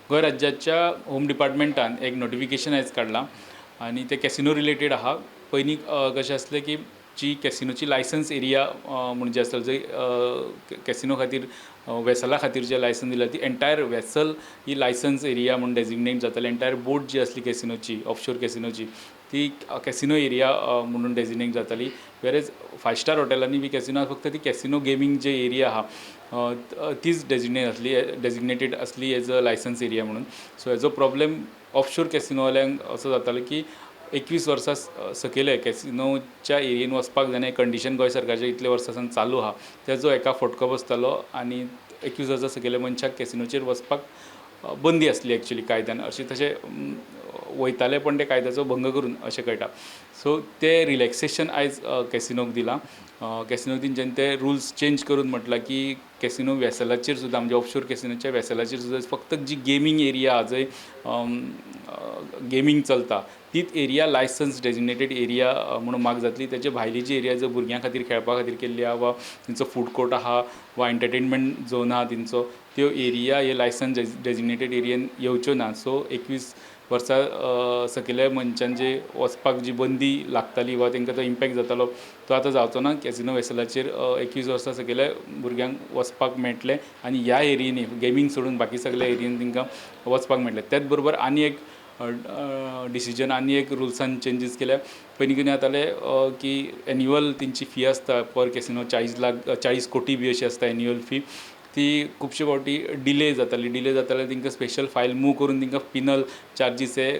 गोंय राज्याच्या होम डिपार्टमेंटान एक नोटिफिकेशन आयज काडलां आनी ते कॅसिनो रिलेटेड आहा। पयलीं कशें आसलें की जी कॅसिनोची लायसन्स एरिया म्हणून जे आसता जंय कॅसिनो खातीर वेसला खातीर जे लायसन्स दिला ती एंटायर वेसल ही लायसन्स एरिया म्हणून डेजिग्नेट जाताली। एंटायर बोट जी आसली कॅसिनोची ऑफशोर कॅसिनोची ती कॅसिनो एरिया म्हणून डेजिग्नेट जाताली। वेरेज 5 स्टार हॉटेलांनी बी कॅसिनो फक्त ती कॅसिनो गेमींग जे एरिया आहा तीच डेजिग्नेटेड असली एज अ लायसन्स एरिया म्हणून। सो हेजो प्रॉब्लेम ऑफशोर कॅसिनोवाल्यांक असो जातालो की 21 वर्सां सकयले कॅसिनोच्या एरियेन वचपाक जाय कंडिशन गोंय सरकारचे इतले वर्सां सावन चालू आहा तेजो एका फटको बसतालो आनी 21 वर्सां सकयले मनशाक कॅसिनोचेर वचपाक बंदी आसली एक्चुअली कायद्यान अशें तशें वयताले पण ते कायद्याचो भंग करून अशें कळटा। सो ते रिलॅक्सेशन आयज कॅसिनोक दिलां। कॅसिनोक तेंच्यांनी ते रुल्स चेंज करून म्हटलां की कॅसिनो वेसलाचेर सुद्दां म्हणजे ऑफशोर कॅसिनोच्या वेसलाचेर सुद्दां फक्त जी गेमींग एरिया आहा जंय गेमींग चलता तीच एरिया लायसन्स डेजिग्नेटेड एरिया म्हणून मार्क जातली। तेचे भायली जी एरिया जर भुरग्यां खातीर खेळपा खातीर केल्ली आहा वा तेंचो फूड कोर्ट आहा वा एंटरटेनमेंट झोन आहा तेंचो त्यो एरिया हे लायसन्स डेजिग्नेटेड एरियेन येवच्यो ना। सो 21 वर्सां सकयले मनशांचे वचपाक जी बंदी लागताली वा तांकां तो इम्पॅक्ट जातालो तो आतां जावचो ना। कॅसिनो वेसलाचेर 21 वर्सां सकयले भुरग्यांक वचपाक मेळटलें आनी ह्या एरियेनी गेमींग सोडून बाकी सगळ्या एरियेन तांकां वचपाक मेळटलें। त्याच बरोबर आनी एक डिसिजन आनी एक रुल्सान चेंजीस केल्या। पयलीं कितें जातालें की एन्युअल तेंची फी आसता पर कॅसिनो 40 कोटी बी अशी आसता एन्युअल फी। ती खुबशे फावटी डिले जाताले तांकां स्पेशल फायल मूव करून तांकां पिनल चार्जीस हे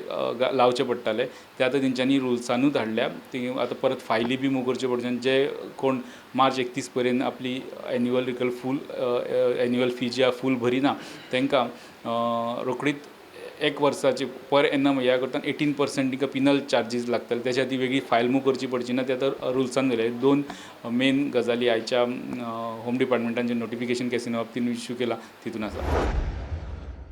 लावचे पडटाले। ते आतां तेंच्यांनी रुल्सानूच हाडल्या। ती आतां परत फायली बी मूव करचे पडचे जे कोण मार्च 31 पर्यंत आपली एन्युअल फी जी आहा फूल भरिना तांकां रोखडीच 1 वर्साची पर एनम ह्या करता 18% तिका पिनल चार्जीस लागतले। त्याच्या ती वेगळी फायल मूव करची पडची ना ते आतां रुल्सान दिले। 2 मेन गजाली आयच्या होम डिपार्टमेंटान जे नोटिफिकेशन कॅसिनो बाबतींत इश्यू केला तितून आसा।